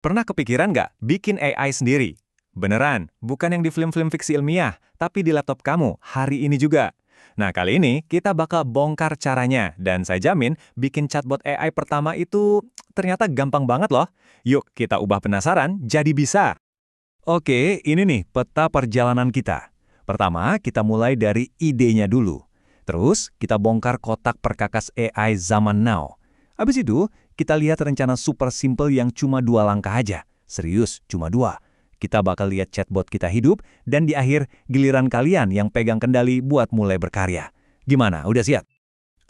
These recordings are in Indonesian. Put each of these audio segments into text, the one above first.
Pernah kepikiran nggak bikin AI sendiri? Beneran, bukan yang di film-film fiksi ilmiah, tapi di laptop kamu hari ini juga. Nah, kali ini kita bakal bongkar caranya, dan saya jamin bikin chatbot AI pertama itu ternyata gampang banget loh. Yuk, kita ubah penasaran jadi bisa. Oke, ini nih peta perjalanan kita. Pertama, kita mulai dari idenya dulu. Terus, kita bongkar kotak perkakas AI zaman now. Habis itu, kita lihat rencana super simple yang cuma 2 langkah aja. Serius, cuma 2. Kita bakal lihat chatbot kita hidup, dan di akhir, giliran kalian yang pegang kendali buat mulai berkarya. Gimana, udah siap?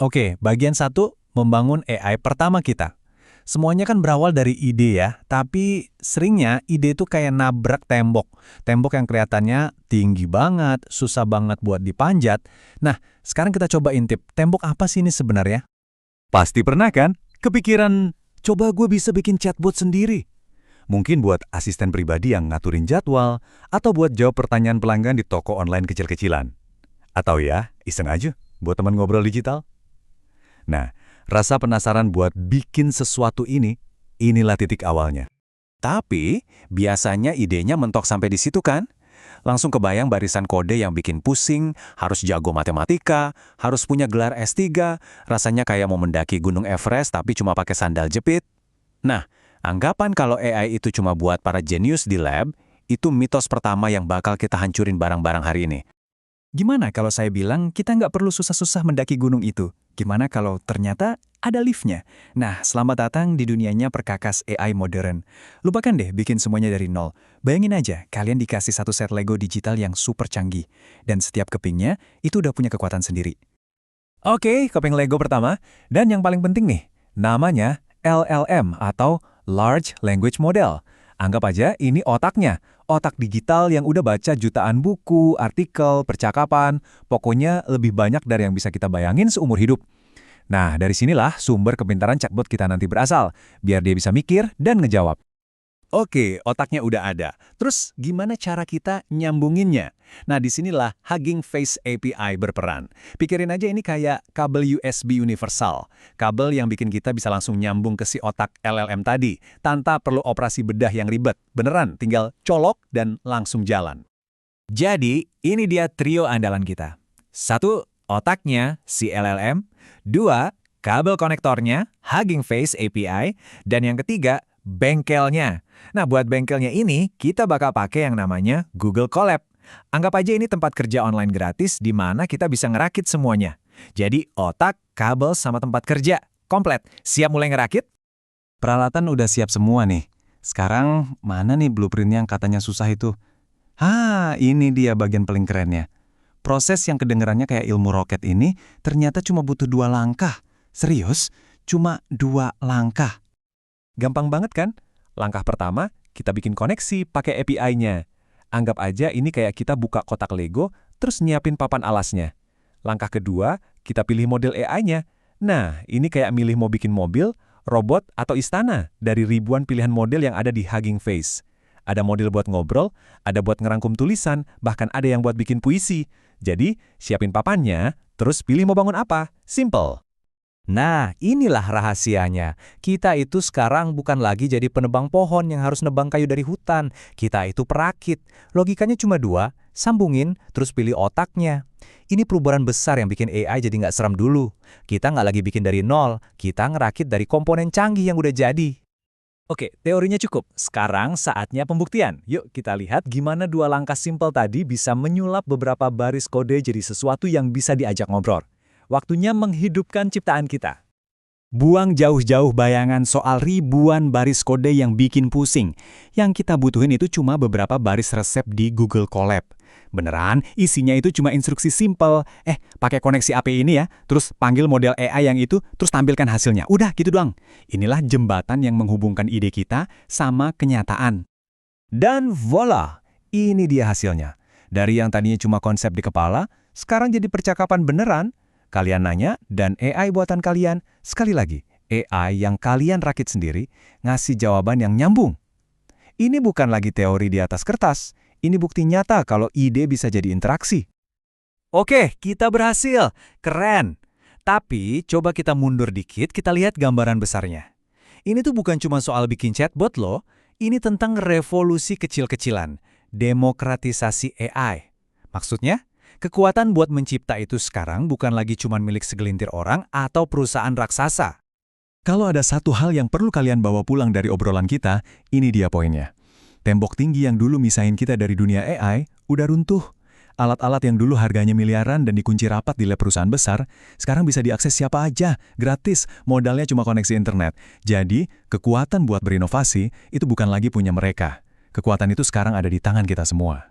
Oke, bagian 1, membangun AI pertama kita. Semuanya kan berawal dari ide ya, tapi seringnya ide itu kayak nabrak tembok. Tembok yang kelihatannya tinggi banget, susah banget buat dipanjat. Nah, sekarang kita coba intip, tembok apa sih ini sebenarnya? Pasti pernah kan? Kepikiran, coba gue bisa bikin chatbot sendiri. Mungkin buat asisten pribadi yang ngaturin jadwal, atau buat jawab pertanyaan pelanggan di toko online kecil-kecilan. Atau ya, iseng aja, buat teman ngobrol digital. Nah, rasa penasaran buat bikin sesuatu inilah titik awalnya. Tapi, biasanya idenya mentok sampai di situ kan? Langsung kebayang barisan kode yang bikin pusing, harus jago matematika, harus punya gelar S3, rasanya kayak mau mendaki Gunung Everest tapi cuma pakai sandal jepit. Nah, anggapan kalau AI itu cuma buat para jenius di lab, itu mitos pertama yang bakal kita hancurin barang-barang hari ini. Gimana kalau saya bilang kita nggak perlu susah-susah mendaki gunung itu? Gimana kalau ternyata ada liftnya? Nah, selamat datang di dunianya perkakas AI modern. Lupakan deh bikin semuanya dari nol. Bayangin aja, kalian dikasih satu set Lego digital yang super canggih. Dan setiap kepingnya itu udah punya kekuatan sendiri. Oke, keping Lego pertama. Dan yang paling penting nih, namanya LLM atau Large Language Model. Anggap aja ini otaknya, otak digital yang udah baca jutaan buku, artikel, percakapan, pokoknya lebih banyak dari yang bisa kita bayangin seumur hidup. Nah, dari sinilah sumber kepintaran chatbot kita nanti berasal, biar dia bisa mikir dan ngejawab. Oke, otaknya udah ada. Terus gimana cara kita nyambunginnya? Nah, disinilah Hugging Face API berperan. Pikirin aja ini kayak kabel USB universal. Kabel yang bikin kita bisa langsung nyambung ke si otak LLM tadi, tanpa perlu operasi bedah yang ribet. Beneran, tinggal colok dan langsung jalan. Jadi, ini dia trio andalan kita. 1, otaknya si LLM. 2, kabel konektornya, Hugging Face API. Dan yang ketiga, bengkelnya. Nah, buat bengkelnya ini, kita bakal pakai yang namanya Google Colab. Anggap aja ini tempat kerja online gratis di mana kita bisa ngerakit semuanya. Jadi, otak, kabel, sama tempat kerja. Komplit. Siap mulai ngerakit? Peralatan udah siap semua nih. Sekarang, mana nih blueprint yang katanya susah itu? Ini dia bagian paling kerennya. Proses yang kedengerannya kayak ilmu roket ini ternyata cuma butuh 2 langkah. Serius? Cuma 2 langkah. Gampang banget kan? Langkah pertama, kita bikin koneksi pakai API-nya. Anggap aja ini kayak kita buka kotak Lego, terus nyiapin papan alasnya. Langkah kedua, kita pilih model AI-nya. Nah, ini kayak milih mau bikin mobil, robot, atau istana dari ribuan pilihan model yang ada di Hugging Face. Ada model buat ngobrol, ada buat ngerangkum tulisan, bahkan ada yang buat bikin puisi. Jadi, siapin papannya, terus pilih mau bangun apa. Simple. Nah, inilah rahasianya. Kita itu sekarang bukan lagi jadi penebang pohon yang harus nebang kayu dari hutan. Kita itu perakit. Logikanya cuma 2, sambungin, terus pilih otaknya. Ini perubahan besar yang bikin AI jadi nggak seram dulu. Kita nggak lagi bikin dari nol, kita ngerakit dari komponen canggih yang udah jadi. Oke, teorinya cukup. Sekarang saatnya pembuktian. Yuk kita lihat gimana 2 langkah simpel tadi bisa menyulap beberapa baris kode jadi sesuatu yang bisa diajak ngobrol. Waktunya menghidupkan ciptaan kita. Buang jauh-jauh bayangan soal ribuan baris kode yang bikin pusing. Yang kita butuhin itu cuma beberapa baris resep di Google Colab. Beneran, isinya itu cuma instruksi simple. Pakai koneksi API ini ya, terus panggil model AI yang itu, terus tampilkan hasilnya. Udah gitu doang. Inilah jembatan yang menghubungkan ide kita sama kenyataan. Dan voila, ini dia hasilnya. Dari yang tadinya cuma konsep di kepala, sekarang jadi percakapan beneran. Kalian nanya, dan AI buatan kalian, sekali lagi, AI yang kalian rakit sendiri, ngasih jawaban yang nyambung. Ini bukan lagi teori di atas kertas, ini bukti nyata kalau ide bisa jadi interaksi. Oke, kita berhasil. Keren. Tapi, coba kita mundur dikit, kita lihat gambaran besarnya. Ini tuh bukan cuma soal bikin chatbot loh, Ini tentang revolusi kecil-kecilan, demokratisasi AI. Maksudnya, kekuatan buat mencipta itu sekarang bukan lagi cuma milik segelintir orang atau perusahaan raksasa. Kalau ada satu hal yang perlu kalian bawa pulang dari obrolan kita, ini dia poinnya. Tembok tinggi yang dulu misahin kita dari dunia AI udah runtuh. Alat-alat yang dulu harganya miliaran dan dikunci rapat di lab perusahaan besar, sekarang bisa diakses siapa aja, gratis, modalnya cuma koneksi internet. Jadi, kekuatan buat berinovasi itu bukan lagi punya mereka. Kekuatan itu sekarang ada di tangan kita semua.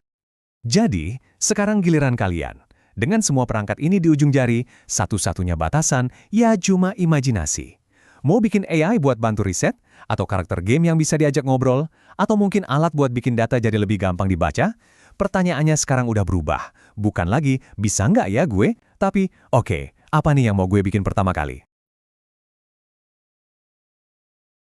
Jadi, sekarang giliran kalian. Dengan semua perangkat ini di ujung jari, satu-satunya batasan ya cuma imajinasi. Mau bikin AI buat bantu riset, atau karakter game yang bisa diajak ngobrol, atau mungkin alat buat bikin data jadi lebih gampang dibaca? Pertanyaannya sekarang udah berubah. Bukan lagi, bisa nggak ya gue? Tapi, oke, apa nih yang mau gue bikin pertama kali?